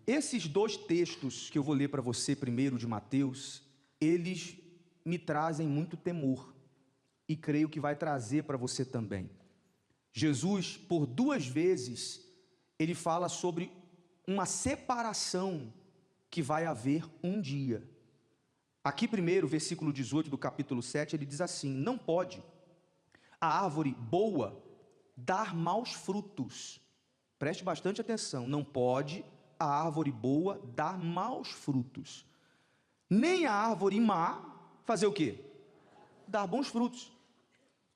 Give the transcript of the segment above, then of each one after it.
Esses dois textos que eu vou ler para você primeiro de Mateus, eles me trazem muito temor, e creio que vai trazer para você também. Jesus, por duas vezes, ele fala sobre uma separação que vai haver um dia. Aqui primeiro, versículo 18 do capítulo 7, ele diz assim: não pode a árvore boa dar maus frutos. Preste bastante atenção, não pode a árvore boa dar maus frutos, nem a árvore má fazer o quê? Dar bons frutos.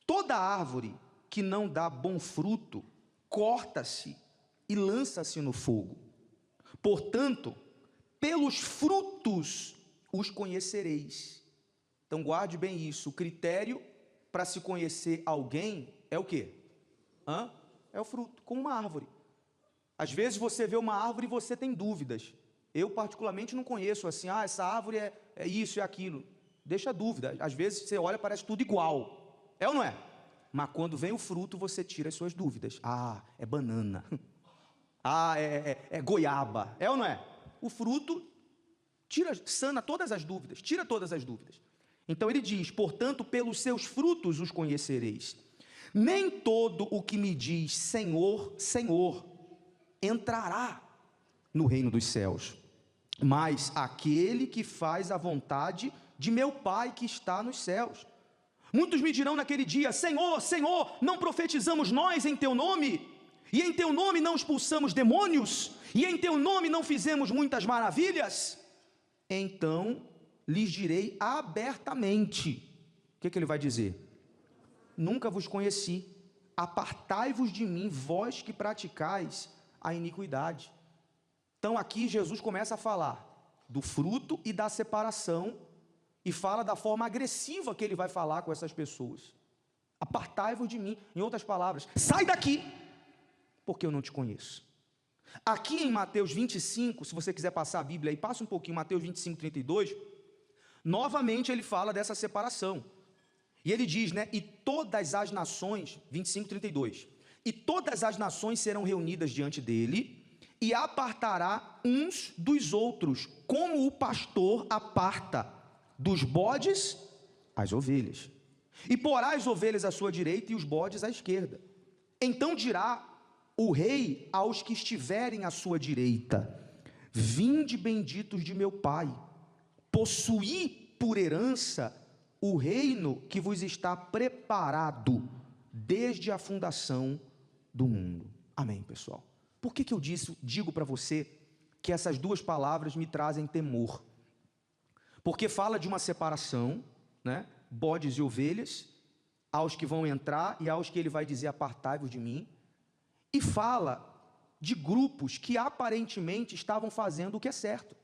Toda árvore que não dá bom fruto, corta-se e lança-se no fogo. Portanto, pelos frutos os conhecereis. Então guarde bem isso, o critério para se conhecer alguém é o quê? É o fruto, como uma árvore. Às vezes você vê uma árvore e você tem dúvidas. Eu particularmente não conheço assim, essa árvore é isso, é aquilo. Deixa dúvida, às vezes você olha, parece tudo igual. É ou não é? Mas quando vem o fruto, você tira as suas dúvidas. É banana. É goiaba. É ou não é? O fruto sana todas as dúvidas, tira todas as dúvidas. Então ele diz: portanto, pelos seus frutos os conhecereis. Nem todo o que me diz Senhor, Senhor, entrará no reino dos céus, mas aquele que faz a vontade de meu Pai que está nos céus. Muitos me dirão naquele dia: Senhor, Senhor, não profetizamos nós em teu nome? E em teu nome não expulsamos demônios? E em teu nome não fizemos muitas maravilhas? Então lhes direi abertamente. O que ele vai dizer? Nunca vos conheci, apartai-vos de mim, vós que praticais a iniquidade. Então aqui Jesus começa a falar do fruto e da separação, e fala da forma agressiva que ele vai falar com essas pessoas. Apartai-vos de mim, em outras palavras, sai daqui, porque eu não te conheço. Aqui em Mateus 25, se você quiser passar a Bíblia aí, passa um pouquinho, Mateus 25, 32, novamente ele fala dessa separação, e ele diz, e todas as nações, 25, 32, e todas as nações serão reunidas diante dele, e apartará uns dos outros, como o pastor aparta dos bodes as ovelhas, e porá as ovelhas à sua direita e os bodes à esquerda. Então dirá o rei aos que estiverem à sua direita: vinde benditos de meu Pai, possuí por herança o reino que vos está preparado desde a fundação do mundo. Amém, pessoal? Por que eu digo para você que essas duas palavras me trazem temor? Porque fala de uma separação, bodes e ovelhas, aos que vão entrar e aos que ele vai dizer: apartai-vos de mim, e fala de grupos que aparentemente estavam fazendo o que é certo.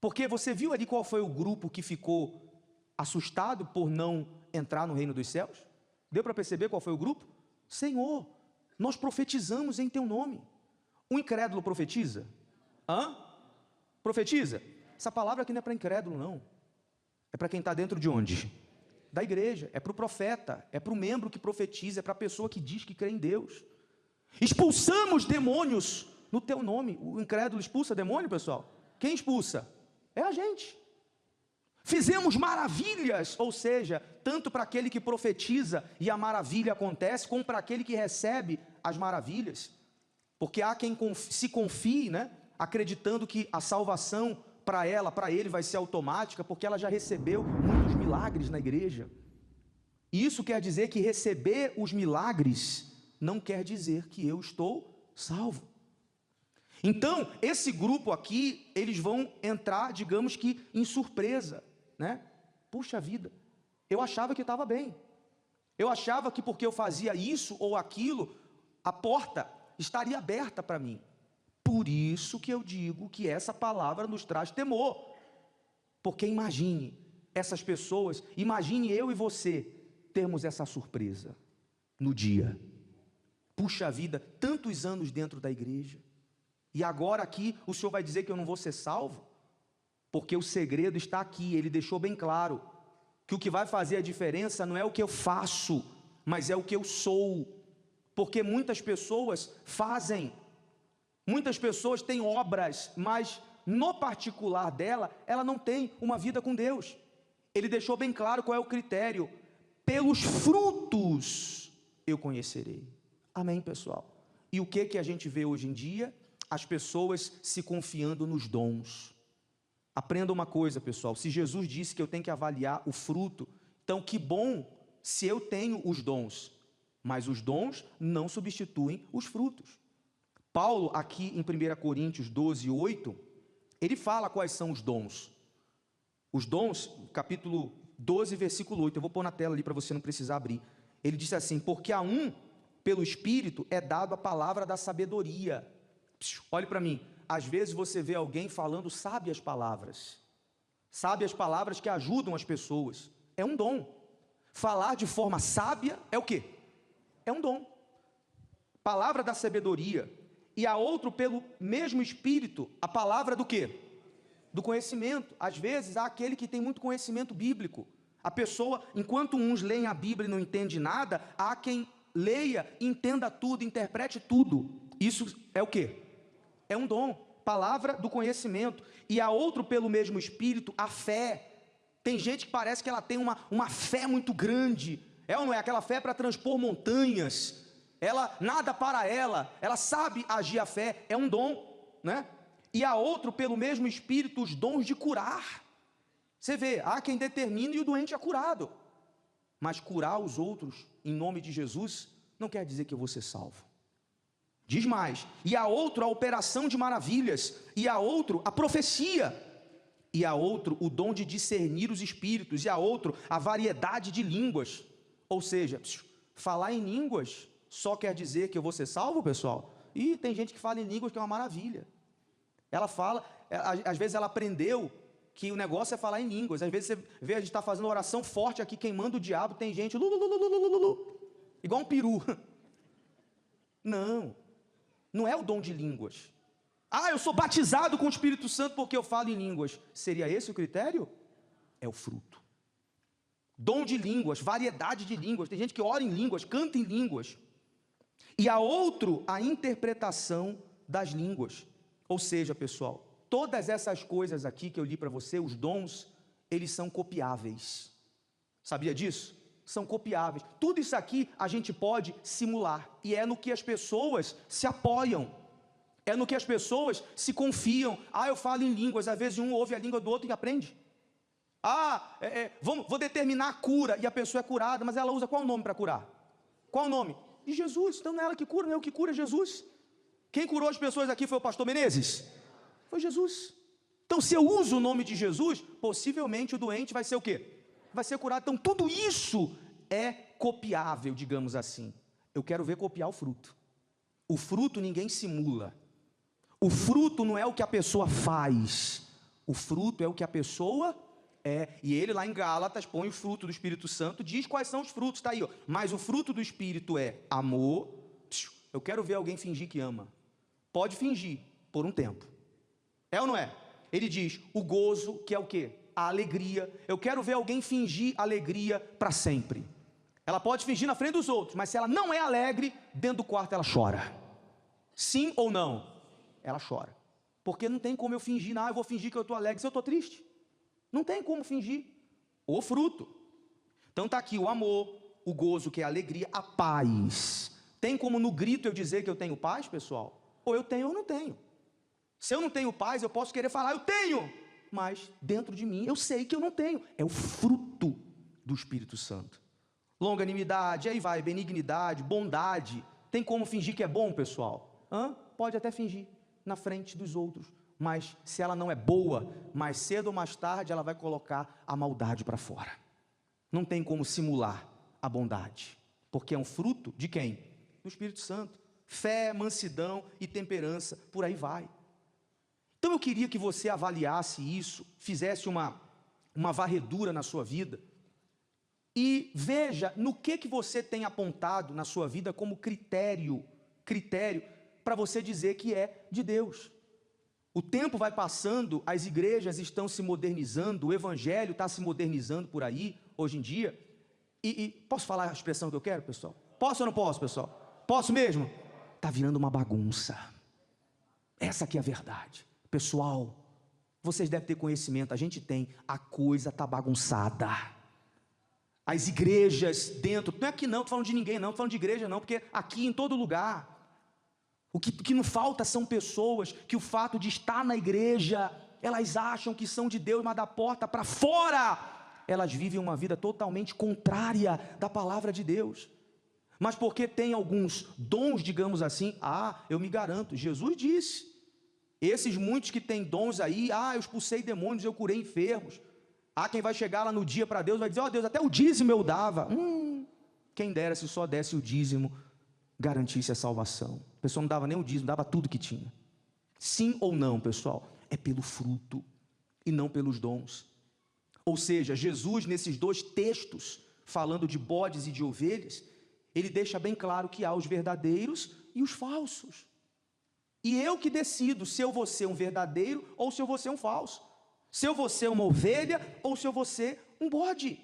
Porque você viu ali qual foi o grupo que ficou assustado por não entrar no reino dos céus? Deu para perceber qual foi o grupo? Senhor, nós profetizamos em teu nome. O incrédulo profetiza? Profetiza? Essa palavra aqui não é para incrédulo, não. É para quem está dentro de onde? Da igreja. É para o profeta, é para o membro que profetiza, é para a pessoa que diz que crê em Deus. Expulsamos demônios no teu nome. O incrédulo expulsa demônio, pessoal? Quem expulsa? É a gente. Fizemos maravilhas, ou seja, tanto para aquele que profetiza e a maravilha acontece, como para aquele que recebe as maravilhas. Porque há quem se confie, acreditando que a salvação para ele vai ser automática, porque ela já recebeu muitos milagres na igreja. E isso quer dizer que receber os milagres não quer dizer que eu estou salvo. Então, esse grupo aqui, eles vão entrar, digamos que em surpresa, Puxa vida, eu achava que estava bem. Eu achava que porque eu fazia isso ou aquilo, a porta estaria aberta para mim. Por isso que eu digo que essa palavra nos traz temor. Porque imagine essas pessoas, imagine eu e você termos essa surpresa no dia. Puxa vida, tantos anos dentro da igreja, e agora aqui o Senhor vai dizer que eu não vou ser salvo? Porque o segredo está aqui, ele deixou bem claro, que o que vai fazer a diferença não é o que eu faço, mas é o que eu sou. Porque muitas pessoas fazem Muitas pessoas têm obras, mas no particular dela, ela não tem uma vida com Deus. Ele deixou bem claro qual é o critério: pelos frutos eu conhecerei. Amém, pessoal? E o que a gente vê hoje em dia? As pessoas se confiando nos dons. Aprenda uma coisa, pessoal: se Jesus disse que eu tenho que avaliar o fruto, então que bom se eu tenho os dons, mas os dons não substituem os frutos. Paulo, aqui em 1 Coríntios 12, 8, ele fala quais são os dons. Os dons, capítulo 12, versículo 8, eu vou pôr na tela ali para você não precisar abrir. Ele disse assim: porque a um, pelo Espírito, é dado a palavra da sabedoria. Olhe para mim, às vezes você vê alguém falando sábias palavras que ajudam as pessoas, é um dom. Falar de forma sábia é o quê? É um dom. Palavra da sabedoria. E a outro, pelo mesmo Espírito, a palavra do quê? Do conhecimento. Às vezes há aquele que tem muito conhecimento bíblico. A pessoa, enquanto uns leem a Bíblia e não entende nada, há quem leia, entenda tudo, interprete tudo. Isso é o quê? É um dom. Palavra do conhecimento. E a outro, pelo mesmo Espírito, a fé. Tem gente que parece que ela tem uma fé muito grande. É ou não é? Aquela fé para transpor montanhas. Ela, nada para ela sabe agir a fé, é um dom, né? E a outro, pelo mesmo Espírito, os dons de curar. Você vê, há quem determine e o doente é curado. Mas curar os outros, em nome de Jesus, não quer dizer que eu vou ser salvo. Diz mais: e a outro a operação de maravilhas, e a outro a profecia, e a outro o dom de discernir os espíritos, e a outro a variedade de línguas. Ou seja, falar em línguas só quer dizer que eu vou ser salvo, pessoal? E tem gente que fala em línguas que é uma maravilha. Ela fala, às vezes ela aprendeu que o negócio é falar em línguas. Às vezes você vê, a gente está fazendo uma oração forte aqui, queimando o diabo, tem gente, igual um peru. Não é o dom de línguas. Ah, eu sou batizado com o Espírito Santo porque eu falo em línguas. Seria esse o critério? É o fruto. Dom de línguas, variedade de línguas. Tem gente que ora em línguas, canta em línguas. E a outro, a interpretação das línguas. Ou seja, pessoal, todas essas coisas aqui que eu li para você, os dons, eles são copiáveis. Sabia disso? São copiáveis. Tudo isso aqui a gente pode simular. E é no que as pessoas se apoiam. É no que as pessoas se confiam. Ah, eu falo em línguas. Às vezes um ouve a língua do outro e aprende. Ah, vou determinar a cura. E a pessoa é curada, mas ela usa qual nome para curar? Qual o nome? De Jesus. Então não é ela que cura, não é o que cura, é Jesus. Quem curou as pessoas aqui foi o pastor Menezes? Foi Jesus. Então se eu uso o nome de Jesus, possivelmente o doente vai ser o quê? Vai ser curado. Então tudo isso é copiável, digamos assim. Eu quero ver copiar o fruto. O fruto ninguém simula. O fruto não é o que a pessoa faz. O fruto é o que a pessoa é. E ele lá em Gálatas põe o fruto do Espírito Santo, diz quais são os frutos, está aí, ó. Mas o fruto do Espírito é amor. Eu quero ver alguém fingir que ama. Pode fingir, por um tempo. É ou não é? Ele diz, o gozo, que é o quê? A alegria. Eu quero ver alguém fingir alegria para sempre. Ela pode fingir na frente dos outros, mas se ela não é alegre, dentro do quarto ela chora. Sim ou não? Ela chora. Porque não tem como eu fingir, eu vou fingir que eu estou alegre se eu estou triste. Não tem como fingir. O fruto. Então está aqui o amor, o gozo, que é a alegria, a paz. Tem como no grito eu dizer que eu tenho paz, pessoal? Ou eu tenho ou não tenho. Se eu não tenho paz, eu posso querer falar, eu tenho. Mas dentro de mim eu sei que eu não tenho. É o fruto do Espírito Santo. Longanimidade, aí vai, benignidade, bondade. Tem como fingir que é bom, pessoal? Pode até fingir na frente dos outros. Mas se ela não é boa, mais cedo ou mais tarde ela vai colocar a maldade para fora. Não tem como simular a bondade. Porque é um fruto de quem? Do Espírito Santo. Fé, mansidão e temperança, por aí vai. Então eu queria que você avaliasse isso, fizesse uma varredura na sua vida e veja no que você tem apontado na sua vida como critério para você dizer que é de Deus. O tempo vai passando, as igrejas estão se modernizando, o evangelho está se modernizando por aí, hoje em dia, e posso falar a expressão que eu quero, pessoal? Posso ou não posso, pessoal? Posso mesmo? Está virando uma bagunça. Essa aqui é a verdade. Pessoal, vocês devem ter conhecimento, a gente tem, a coisa está bagunçada. As igrejas dentro, não é aqui não, estou falando de ninguém não, estou falando de igreja não, porque aqui em todo lugar, o que não falta são pessoas que o fato de estar na igreja, elas acham que são de Deus, mas da porta para fora, elas vivem uma vida totalmente contrária da palavra de Deus. Mas porque tem alguns dons, digamos assim, eu me garanto, Jesus disse, esses muitos que têm dons aí, eu expulsei demônios, eu curei enfermos. Quem vai chegar lá no dia para Deus vai dizer, Deus, até o dízimo eu dava. Quem dera se só desse o dízimo, garantisse a salvação. A pessoa não dava nem o dízimo, dava tudo que tinha. Sim ou não, pessoal? É pelo fruto e não pelos dons. Ou seja, Jesus, nesses dois textos, falando de bodes e de ovelhas, ele deixa bem claro que há os verdadeiros e os falsos. E eu que decido se eu vou ser um verdadeiro ou se eu vou ser um falso. Se eu vou ser uma ovelha ou se eu vou ser um bode.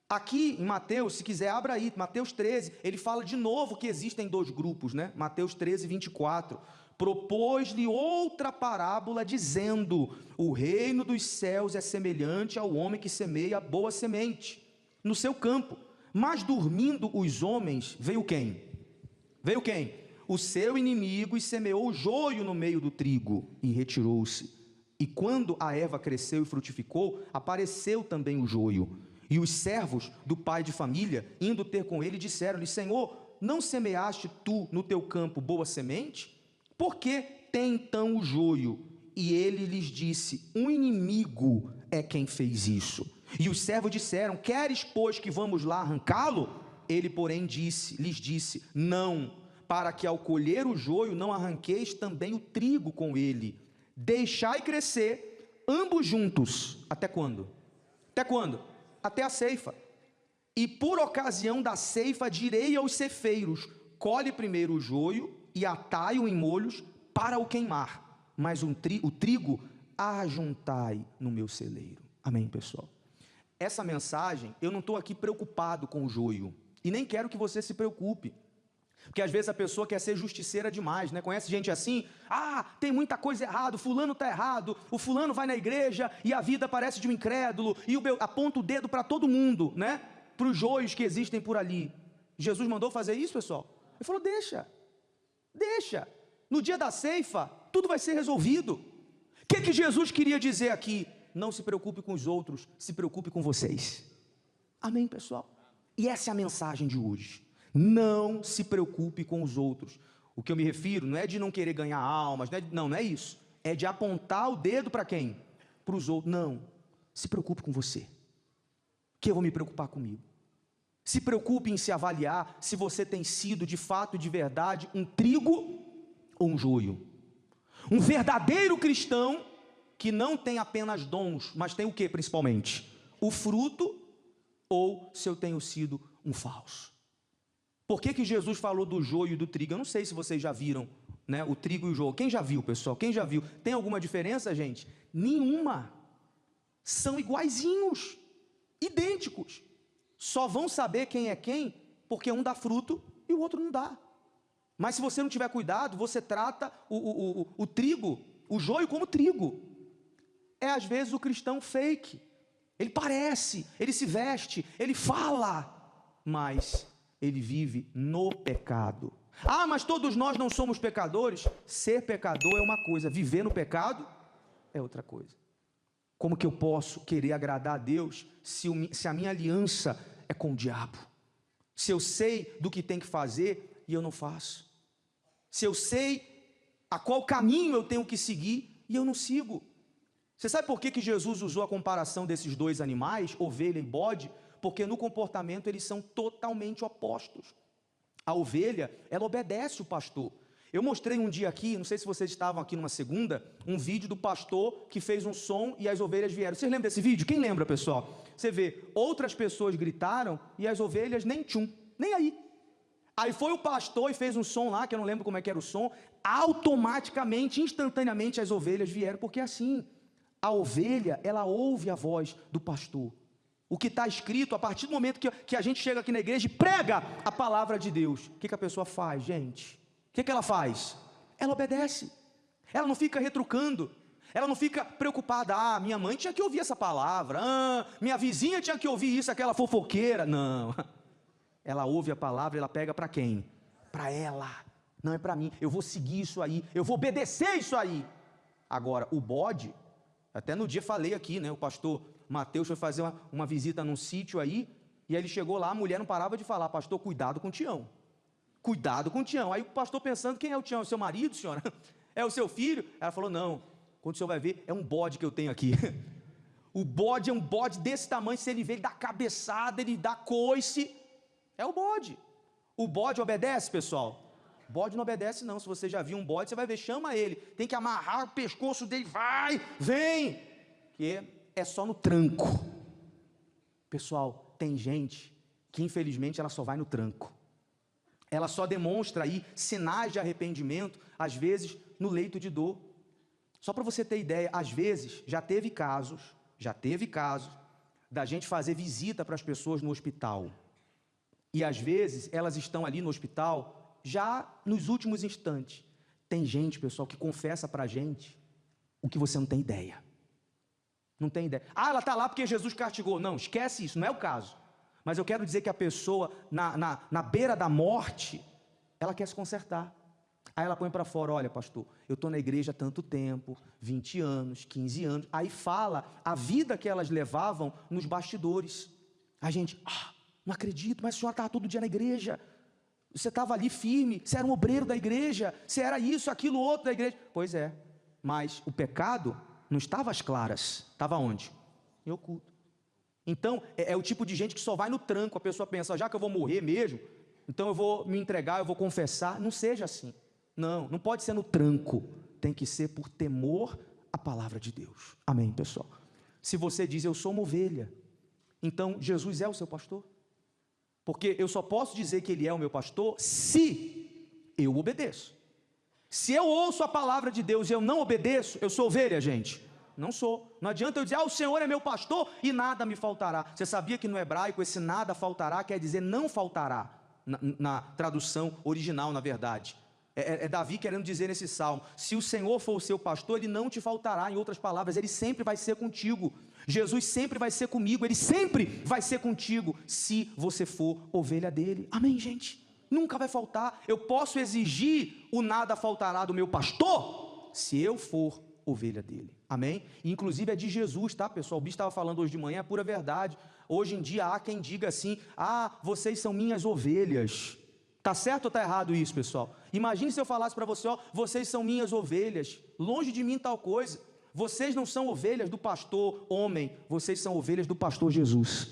Aqui em Mateus, se quiser abra aí, Mateus 13, ele fala de novo que existem dois grupos, né? Mateus 13, 24. Propôs-lhe outra parábola dizendo, o reino dos céus é semelhante ao homem que semeia boa semente no seu campo. Mas dormindo os homens, veio quem? Veio quem? O seu inimigo e semeou o joio no meio do trigo e retirou-se. E quando a erva cresceu e frutificou, apareceu também o joio. E os servos do pai de família, indo ter com ele, disseram-lhe, Senhor, não semeaste tu no teu campo boa semente? Por que tem então o joio? E ele lhes disse, um inimigo é quem fez isso. E os servos disseram, queres, pois, que vamos lá arrancá-lo? Ele, porém, lhes disse, não, para que ao colher o joio não arranqueis também o trigo com ele. Deixai crescer ambos juntos. Até quando? Até quando? Até a ceifa. E por ocasião da ceifa direi aos ceifeiros, colhe primeiro o joio e atai-o em molhos para o queimar, mas o trigo ajuntai no meu celeiro. Amém, pessoal? Essa mensagem, eu não estou aqui preocupado com o joio, e nem quero que você se preocupe, porque às vezes a pessoa quer ser justiceira demais, né? Conhece gente assim? Tem muita coisa errada, o fulano está errado, o fulano vai na igreja e a vida parece de um incrédulo, e aponta o dedo para todo mundo, né? Para os joios que existem por ali. Jesus mandou fazer isso, pessoal? Ele falou, deixa, no dia da ceifa, tudo vai ser resolvido. O que Jesus queria dizer aqui? Não se preocupe com os outros, se preocupe com vocês. Amém, pessoal? E essa é a mensagem de hoje. Não se preocupe com os outros. O que eu me refiro não é de não querer ganhar almas, não é isso. É de apontar o dedo para quem? Para os outros. Não, se preocupe com você, que eu vou me preocupar comigo. Se preocupe em se avaliar se você tem sido de fato e de verdade um trigo ou um joio. Um verdadeiro cristão que não tem apenas dons, mas tem o que principalmente? O fruto, ou se eu tenho sido um falso. Por que Jesus falou do joio e do trigo? Eu não sei se vocês já viram, né, o trigo e o joio. Quem já viu, pessoal? Quem já viu? Tem alguma diferença, gente? Nenhuma. São iguaizinhos, idênticos. Só vão saber quem é quem, porque um dá fruto e o outro não dá. Mas se você não tiver cuidado, você trata o trigo, o joio como trigo. É às vezes o cristão fake. Ele parece, ele se veste, ele fala, mas ele vive no pecado. Mas todos nós não somos pecadores. Ser pecador é uma coisa, viver no pecado é outra coisa. Como que eu posso querer agradar a Deus se a minha aliança é com o diabo? Se eu sei do que tem que fazer e eu não faço? Se eu sei a qual caminho eu tenho que seguir e eu não sigo? Você sabe por que Jesus usou a comparação desses dois animais, ovelha e bode? Porque no comportamento eles são totalmente opostos. A ovelha, ela obedece o pastor. Eu mostrei um dia aqui, não sei se vocês estavam aqui numa segunda, um vídeo do pastor que fez um som e as ovelhas vieram. Vocês lembram desse vídeo? Quem lembra, pessoal? Você vê, outras pessoas gritaram e as ovelhas nem aí. Aí foi o pastor e fez um som lá, que eu não lembro como é que era o som, automaticamente, instantaneamente as ovelhas vieram, porque é assim, a ovelha, ela ouve a voz do pastor. O que está escrito, a partir do momento que a gente chega aqui na igreja e prega a palavra de Deus, o que a pessoa faz, gente? O que ela faz? Ela obedece. Ela não fica retrucando. Ela não fica preocupada, minha mãe tinha que ouvir essa palavra, minha vizinha tinha que ouvir isso, aquela fofoqueira. Não, ela ouve a palavra, ela pega para quem? Para ela, não é para mim. Eu vou seguir isso aí, eu vou obedecer isso aí. Agora, o bode, até no dia falei aqui, né? O pastor Mateus foi fazer uma visita num sítio aí, e aí ele chegou lá, a mulher não parava de falar, pastor, cuidado com o Tião. Cuidado com o Tião. Aí o pastor pensando, quem é o Tião? É o seu marido, senhora? É o seu filho? Ela falou, não, quando o senhor vai ver, é um bode que eu tenho aqui. O bode é um bode desse tamanho, se ele vê, ele dá cabeçada, ele dá coice. É o bode. O bode obedece, pessoal? Bode não obedece não. Se você já viu um bode, você vai ver, chama ele, tem que amarrar o pescoço dele, vai, vem, que é só no tranco. Pessoal, tem gente que infelizmente ela só vai no tranco. Ela só demonstra aí sinais de arrependimento, às vezes no leito de dor. Só para você ter ideia, às vezes já teve casos da gente fazer visita para as pessoas no hospital. E às vezes elas estão ali no hospital já nos últimos instantes. Tem gente, pessoal, que confessa para a gente o que você não tem ideia. Não tem ideia. Ela está lá porque Jesus castigou. Não, esquece isso, não é o caso. Mas eu quero dizer que a pessoa, na beira da morte, ela quer se consertar. Aí ela põe para fora, olha pastor, eu estou na igreja há tanto tempo, 20 anos, 15 anos. Aí fala a vida que elas levavam nos bastidores. A gente, não acredito, mas a senhora estava todo dia na igreja. Você estava ali firme, você era um obreiro da igreja, você era isso, aquilo, outro da igreja. Pois é, mas o pecado não estava às claras, estava onde? Em oculto. Então, é o tipo de gente que só vai no tranco, a pessoa pensa, já que eu vou morrer mesmo, então eu vou me entregar, eu vou confessar. Não seja assim. Não pode ser no tranco, tem que ser por temor à palavra de Deus. Amém, pessoal? Se você diz, eu sou uma ovelha, então Jesus é o seu pastor? Porque eu só posso dizer que Ele é o meu pastor se eu obedeço. Se eu ouço a palavra de Deus e eu não obedeço, eu sou ovelha, gente? Não sou. Não adianta eu dizer, o Senhor é meu pastor e nada me faltará. Você sabia que no hebraico esse nada faltará quer dizer não faltará, na tradução original, na verdade. É Davi querendo dizer nesse salmo, se o Senhor for o seu pastor, Ele não te faltará. Em outras palavras, Ele sempre vai ser contigo. Jesus sempre vai ser comigo, Ele sempre vai ser contigo, se você for ovelha dEle. Amém, gente? Nunca vai faltar. Eu posso exigir o nada faltará do meu pastor, se eu for ovelha dEle. Amém? E, inclusive é de Jesus, tá, pessoal? O bicho estava falando hoje de manhã, é pura verdade. Hoje em dia há quem diga assim, vocês são minhas ovelhas. Está certo ou está errado isso, pessoal? Imagine se eu falasse para você, vocês são minhas ovelhas, longe de mim tal coisa. Vocês não são ovelhas do pastor homem, vocês são ovelhas do pastor Jesus.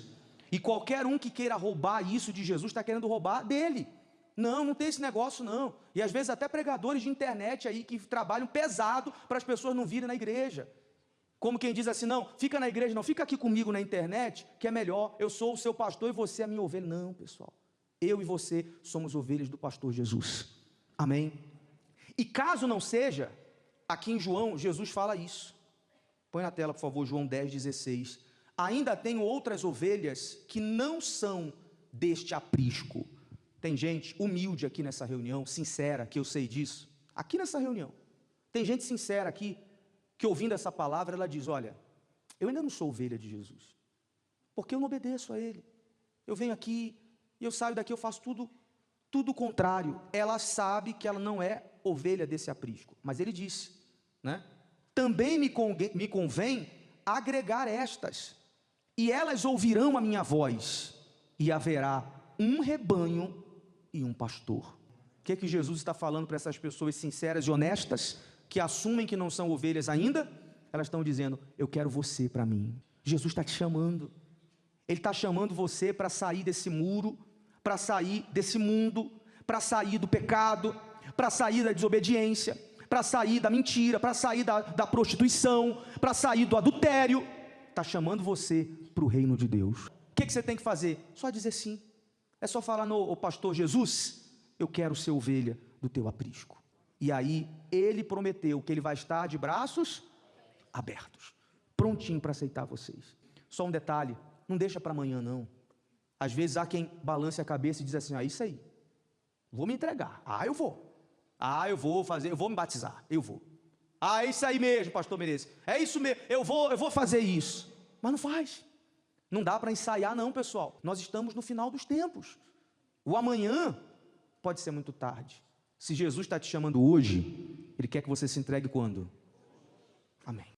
E qualquer um que queira roubar isso de Jesus, está querendo roubar dele. Não tem esse negócio não. E às vezes até pregadores de internet aí, que trabalham pesado, para as pessoas não virem na igreja. Como quem diz assim, não, fica na igreja, não, fica aqui comigo na internet, que é melhor, eu sou o seu pastor e você é a minha ovelha. Não, pessoal. Eu e você somos ovelhas do pastor Jesus. Amém? E caso não seja, aqui em João, Jesus fala isso. Põe na tela, por favor, João 10,16. Ainda tenho outras ovelhas que não são deste aprisco. Tem gente humilde aqui nessa reunião, sincera, que eu sei disso. Aqui nessa reunião. Tem gente sincera aqui, que ouvindo essa palavra, ela diz, olha, eu ainda não sou ovelha de Jesus. Porque eu não obedeço a Ele. Eu venho aqui, e eu saio daqui, eu faço tudo o contrário. Ela sabe que ela não é ovelha desse aprisco. Mas Ele disse, né? Também me convém agregar estas, e elas ouvirão a minha voz, e haverá um rebanho e um pastor. O que Jesus está falando para essas pessoas sinceras e honestas, que assumem que não são ovelhas ainda? Elas estão dizendo, eu quero você para mim. Jesus está te chamando. Ele está chamando você para sair desse muro, para sair desse mundo, para sair do pecado, para sair da desobediência, para sair da mentira, para sair da prostituição, para sair do adultério. Está chamando você para o reino de Deus. O que você tem que fazer? Só dizer sim. É só falar, no pastor Jesus, eu quero ser ovelha do teu aprisco. E aí, Ele prometeu que Ele vai estar de braços abertos, prontinho para aceitar vocês. Só um detalhe, não deixa para amanhã não. Às vezes há quem balance a cabeça e diz assim, isso aí, vou me entregar, eu vou fazer, eu vou me batizar, eu vou. Ah, é isso aí mesmo, pastor Menezes. É isso mesmo, eu vou fazer isso. Mas não faz. Não dá para ensaiar não, pessoal. Nós estamos no final dos tempos. O amanhã pode ser muito tarde. Se Jesus está te chamando hoje, Ele quer que você se entregue quando? Amém.